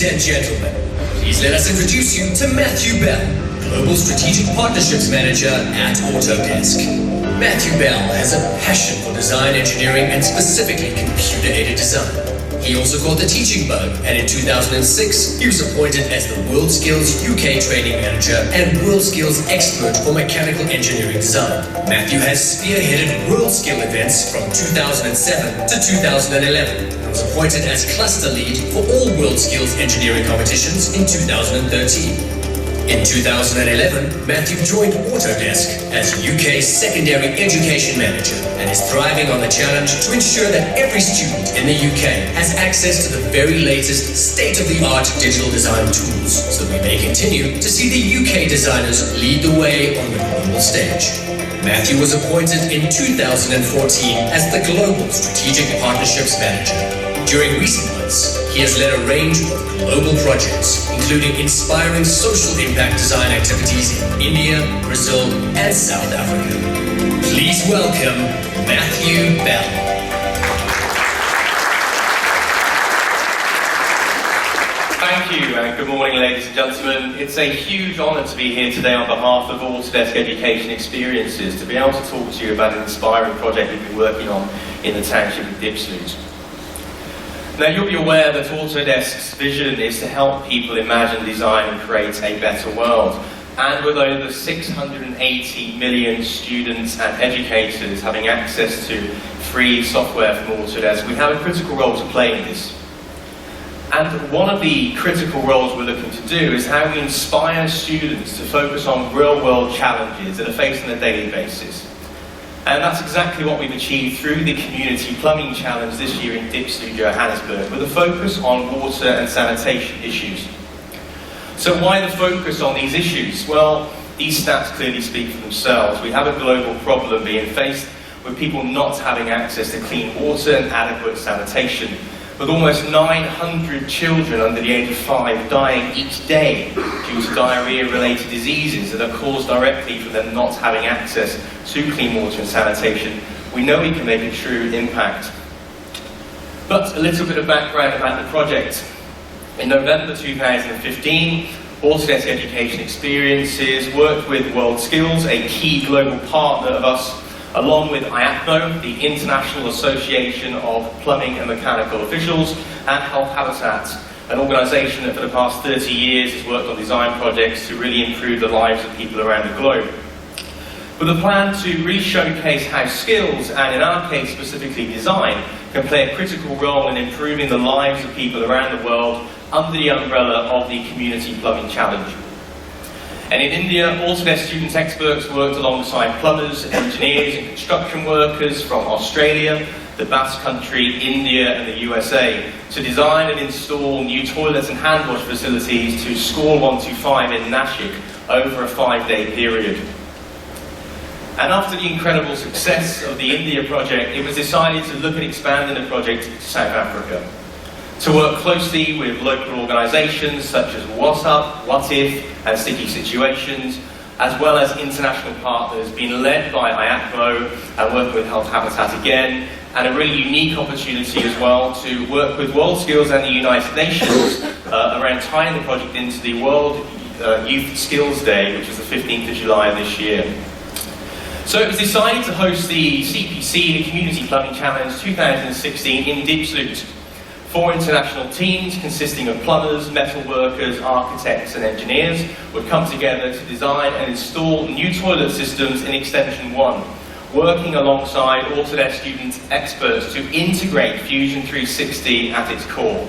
Ladies and gentlemen, please let us introduce you to Matthew Bell, Global Strategic Partnerships Manager at Autodesk. Matthew Bell has a passion for design engineering and specifically computer-aided design. He also caught the teaching bug, and in 2006, he was appointed as the WorldSkills UK Training Manager and WorldSkills Expert for Mechanical Engineering Design. Matthew has spearheaded WorldSkill events from 2007 to 2011. Was appointed as cluster lead for all WorldSkills engineering competitions in 2013. In 2011, Matthew joined Autodesk as UK Secondary Education Manager and is thriving on the challenge to ensure that every student in the UK has access to the very latest state-of-the-art digital design tools so that we may continue to see the UK designers lead the way on the global stage. Matthew was appointed in 2014 as the Global Strategic Partnerships Manager. During recent months, he has led a range of global projects, including inspiring social impact design activities in India, Brazil, and South Africa. Please welcome Matthew Bell. Thank you, and good morning, ladies and gentlemen. It's a huge honour to be here today on behalf of Autodesk Education Experiences to be able to talk to you about an inspiring project we've been working on in the township of Dipsloot. Now, you'll be aware that Autodesk's vision is to help people imagine, design and create a better world. And with over 680 million students and educators having access to free software from Autodesk, we have a critical role to play in this. And one of the critical roles we're looking to do is how we inspire students to focus on real-world challenges that are faced on a daily basis. And that's exactly what we've achieved through the Community Plumbing Challenge this year in Dipsloot, Johannesburg, with a focus on water and sanitation issues. So why the focus on these issues? Well, these stats clearly speak for themselves. We have a global problem being faced with people not having access to clean water and adequate sanitation, with almost 900 children under the age of 5 dying each day due to diarrhea-related diseases that are caused directly from them not having access to clean water and sanitation. We know we can make a true impact. But a little bit of background about the project. In November 2015, Autodesk Education Experiences worked with WorldSkills, a key global partner of us, along with AUxCT, the International Association of Plumbing and Mechanical Officials, and Health Habitat, an organisation that for the past 30 years has worked on design projects to really improve the lives of people around the globe. With a plan to really showcase how skills, and in our case specifically design, can play a critical role in improving the lives of people around the world under the umbrella of the Community Plumbing Challenge. And in India, Autodesk student experts worked alongside plumbers, engineers and construction workers from Australia, the Basque Country, India and the USA to design and install new toilets and hand wash facilities to School 125 in Nashik over a 5-day period. And after the incredible success of the India project, it was decided to look at expanding the project to South Africa, to work closely with local organisations such as What's Up, What If and Sticky Situations, as well as international partners, being led by AUxCT and working with Health Habitat again, and a really unique opportunity as well to work with WorldSkills and the United Nations around tying the project into the World Youth Skills Day, which was the 15th of July of this year. So it was decided to host the CPC, the Community Plumbing Challenge 2016 in Dipsloot. 4 international teams consisting of plumbers, metal workers, architects and engineers would come together to design and install new toilet systems in Extension 1, working alongside Autodesk student experts to integrate Fusion 360 at its core.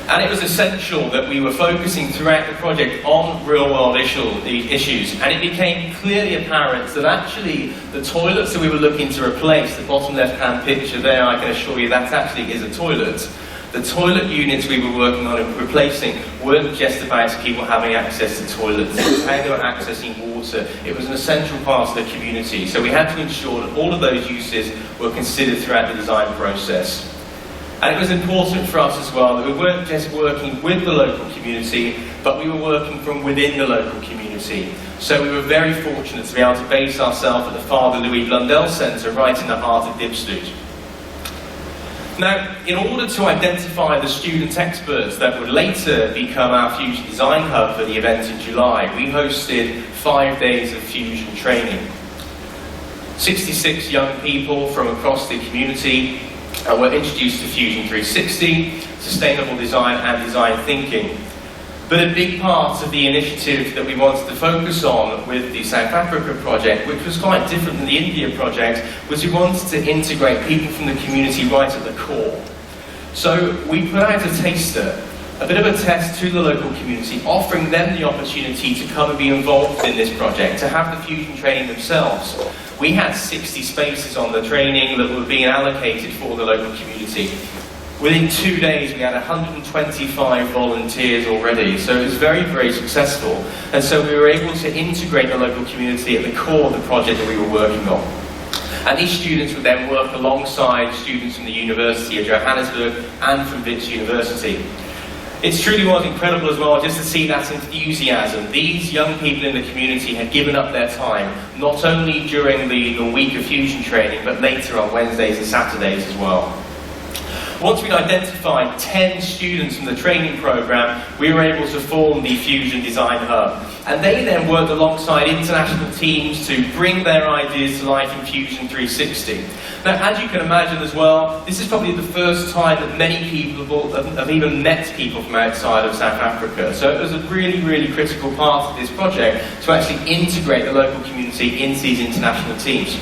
And it was essential that we were focusing throughout the project on real-world issues, and it became clearly apparent that actually the toilets that we were looking to replace, the bottom left-hand picture there, I can assure you that actually is a toilet. The toilet units we were working on replacing weren't just about people having access to toilets, it was how they were accessing water. It was an essential part of the community, so we had to ensure that all of those uses were considered throughout the design process. And it was important for us as well that we weren't just working with the local community, but we were working from within the local community. So we were very fortunate to be able to base ourselves at the Father Louis Blundell Centre right in the heart of Dipsloot. Now, in order to identify the student experts that would later become our Fusion Design Hub for the event in July, we hosted 5 days of Fusion training. 66 young people from across the community were introduced to Fusion 360, sustainable design and design thinking. But a big part of the initiative that we wanted to focus on with the South Africa project, which was quite different than the India project, was we wanted to integrate people from the community right at the core. So we put out a taster, a bit of a test to the local community, offering them the opportunity to come and be involved in this project, to have the Fusion training themselves. We had 60 spaces on the training that were being allocated for the local community. Within 2 days, we had 125 volunteers already, so it was very, very successful. And so we were able to integrate the local community at the core of the project that we were working on. And these students would then work alongside students from the University of Johannesburg and from Wits University. It truly was incredible as well just to see that enthusiasm. These young people in the community had given up their time, not only during the week of Fusion training, but later on Wednesdays and Saturdays as well. Once we'd identified 10 students from the training program, we were able to form the Fusion Design Hub. And they then worked alongside international teams to bring their ideas to life in Fusion 360. Now, as you can imagine as well, this is probably the first time that many people have even met people from outside of South Africa. So it was a really, really critical part of this project to actually integrate the local community into these international teams.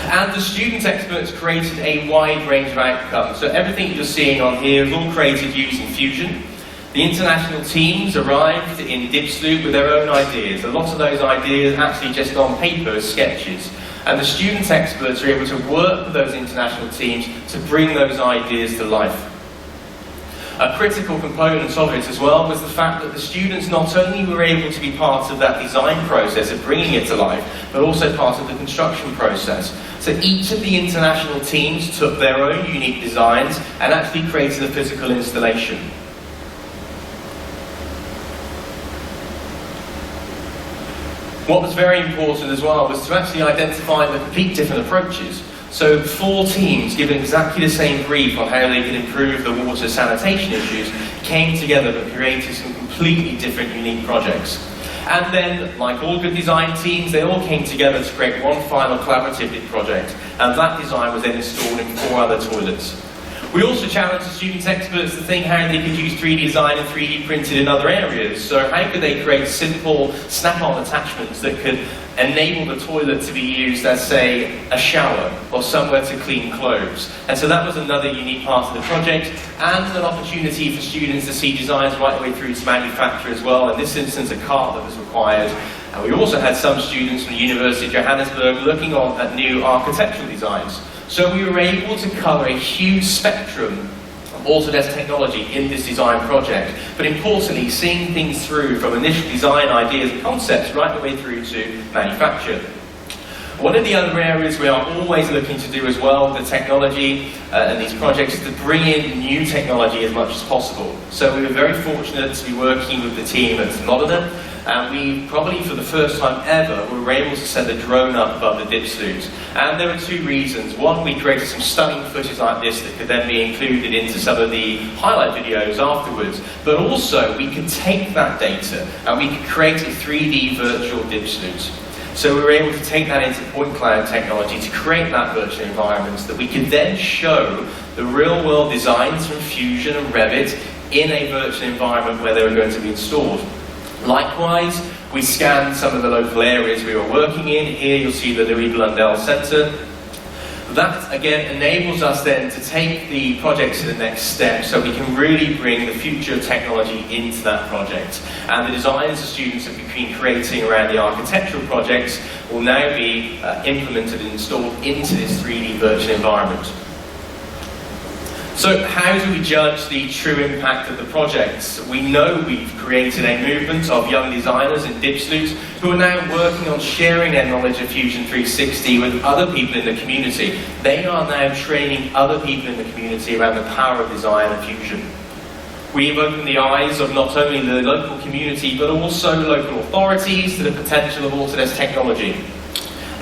And the student experts created a wide range of outcomes. So everything you're seeing on here is all created using Fusion. The international teams arrived in Diepsloot with their own ideas. A lot of those ideas actually just on paper as sketches. And the student experts are able to work with those international teams to bring those ideas to life. A critical component of it as well was the fact that the students not only were able to be part of that design process of bringing it to life, but also part of the construction process. So each of the international teams took their own unique designs and actually created a physical installation. What was very important as well was to actually identify the complete different approaches. So 4 teams, given exactly the same brief on how they could improve the water sanitation issues, came together but created some completely different, unique projects. And then, like all good design teams, they all came together to create one final collaborative project, and that design was then installed in 4 other toilets. We also challenged the student experts to think how they could use 3D design and 3D printed in other areas. So how could they create simple snap-on attachments that could enable the toilet to be used as, say, a shower or somewhere to clean clothes. And so that was another unique part of the project, and an opportunity for students to see designs right the way through to manufacture as well. In this instance, a cart that was required. And we also had some students from the University of Johannesburg looking on at new architectural designs. So we were able to cover a huge spectrum of Autodesk technology in this design project, but importantly, seeing things through from initial design ideas and concepts right the way through to manufacture. One of the other areas we are always looking to do as well with the technology and these projects is to bring in new technology as much as possible. So we were very fortunate to be working with the team at Modena, and we probably for the first time ever were able to send a drone up above the Diepsloot. And there were 2 reasons. One, we created some stunning footage like this that could then be included into some of the highlight videos afterwards. But also, we could take that data and we could create a 3D virtual Diepsloot. So we were able to take that into point cloud technology to create that virtual environment that we could then show the real world designs from Fusion and Revit in a virtual environment where they were going to be installed. Likewise, we scanned some of the local areas we were working in. Here you'll see the Louis Blundell Centre. That again enables us then to take the project to the next step so we can really bring the future of technology into that project. And the designs the students have been creating around the architectural projects will now be implemented and installed into this 3D virtual environment. So how do we judge the true impact of the projects? We know we've created a movement of young designers in Diepsloot who are now working on sharing their knowledge of Fusion 360 with other people in the community. They are now training other people in the community around the power of design and Fusion. We've opened the eyes of not only the local community but also local authorities to the potential of Autodesk technology.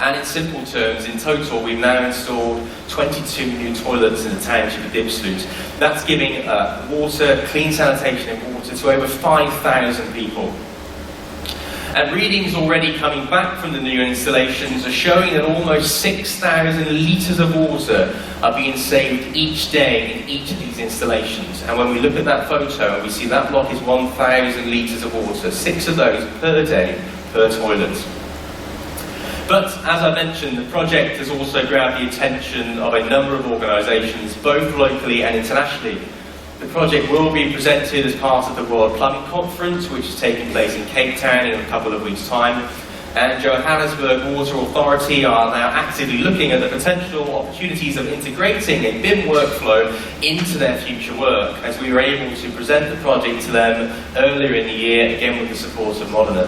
And in simple terms, in total, we've now installed 22 new toilets in the township of Dipsloot. That's giving water, clean sanitation and water to over 5,000 people. And readings already coming back from the new installations are showing that almost 6,000 litres of water are being saved each day in each of these installations. And when we look at that photo and we see that block is 1,000 litres of water, 6 of those per day per toilet. But as I mentioned, the project has also grabbed the attention of a number of organisations, both locally and internationally. The project will be presented as part of the World Plumbing Conference, which is taking place in Cape Town in a couple of weeks' time. And Johannesburg Water Authority are now actively looking at the potential opportunities of integrating a BIM workflow into their future work, as we were able to present the project to them earlier in the year, again with the support of Modena.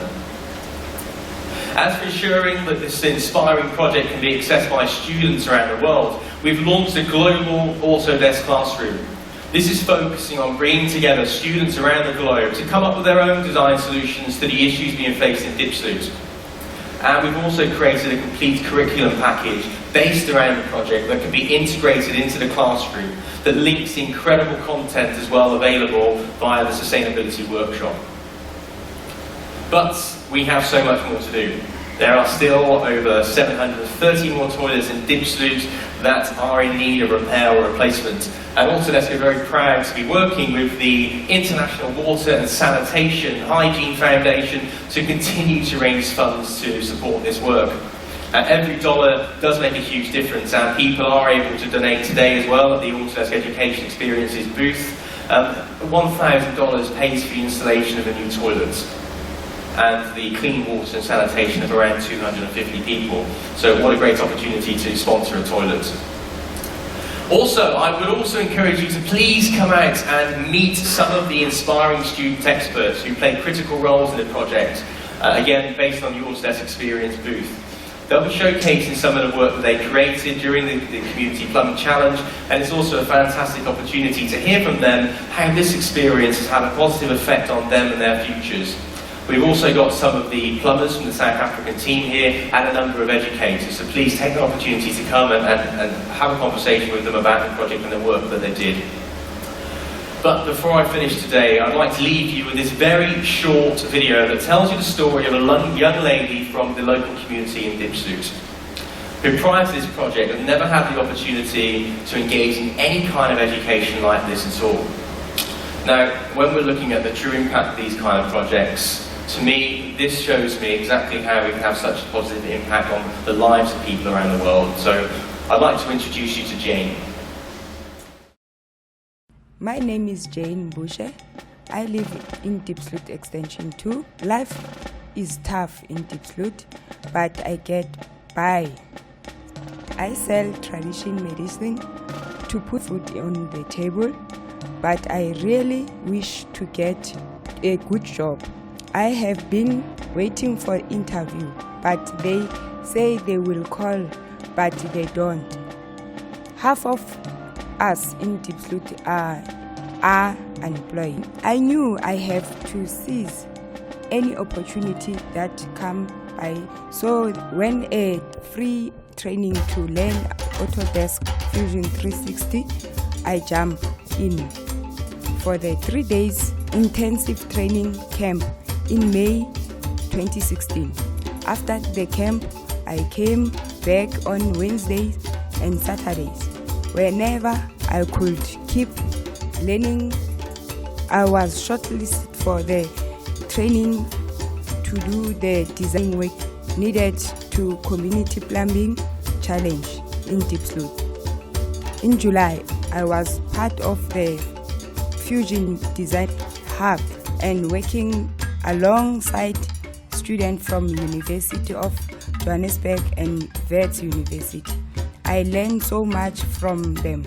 As for ensuring that this inspiring project can be accessed by students around the world, we've launched a global Autodesk classroom. This is focusing on bringing together students around the globe to come up with their own design solutions to the issues being faced in Dipsloot. And we've also created a complete curriculum package based around the project that can be integrated into the classroom that links incredible content as well available via the sustainability workshop. But we have so much more to do. There are still over 730 more toilets in Dipsloot that are in need of repair or replacement. And Autodesk are very proud to be working with the International Water and Sanitation Hygiene Foundation to continue to raise funds to support this work. Every dollar does make a huge difference, and people are able to donate today as well at the Autodesk Education Experiences booth. $1,000 pays for the installation of a new toilet and the clean water and sanitation of around 250 people. So what a great opportunity to sponsor a toilet. Also, I would also encourage you to please come out and meet some of the inspiring student experts who play critical roles in the project, again based on the Autodesk Experience booth. They'll be showcasing some of the work that they created during the Community Plumbing Challenge, and it's also a fantastic opportunity to hear from them how this experience has had a positive effect on them and their futures. We've also got some of the plumbers from the South African team here and a number of educators, so please take the opportunity to come and have a conversation with them about the project and the work that they did. But before I finish today, I'd like to leave you with this very short video that tells you the story of a young lady from the local community in Dipsloot, who prior to this project had never had the opportunity to engage in any kind of education like this at all. Now, when we're looking at the true impact of these kind of projects, to me, this shows me exactly how we can have such a positive impact on the lives of people around the world. So I'd like to introduce you to Jane. My name is Jane Bushe. I live in Dipsloot Extension 2. Life is tough in Dipsloot, but I get by. I sell traditional medicine to put food on the table, but I really wish to get a good job. I have been waiting for interview, but they say they will call, but they don't. Half of us in Dipsloot are unemployed. I knew I have to seize any opportunity that come by. So when a free training to learn Autodesk Fusion 360, I jumped in for the 3 days intensive training camp in May 2016. After the camp, I came back on Wednesdays and Saturdays. Whenever I could keep learning, I was shortlisted for the training to do the design work needed to Community Plumbing Challenge in Dipsloot. In July, I was part of the Fusion Design Hub and working alongside students from University of Johannesburg and Wits University. I learned so much from them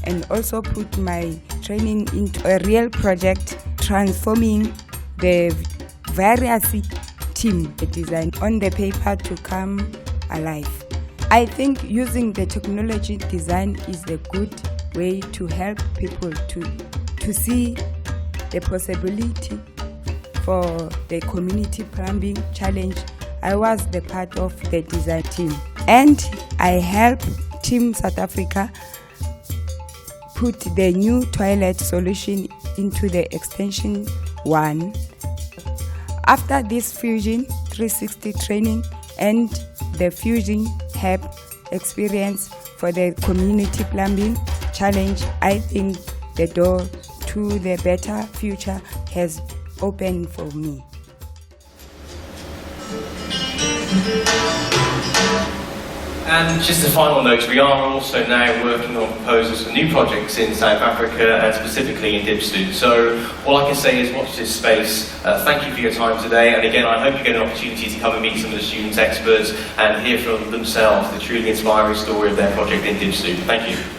and also put my training into a real project, transforming the various team design on the paper to come alive. I think using the technology design is a good way to help people to see the possibility for the Community Plumbing Challenge I was the part of the design team, and I helped Team South Africa put the new toilet solution into the extension 1. After this Fusion 360 training and the Fusion Hub experience for the community plumbing challenge, I think the door to the better future has opened for me. And just a final note, we are also now working on proposals for new projects in South Africa and specifically in Diepsloot. So all I can say is watch this space. Thank you for your time today, and again I hope you get an opportunity to come and meet some of the students experts and hear from themselves the truly inspiring story of their project in Diepsloot. Thank you.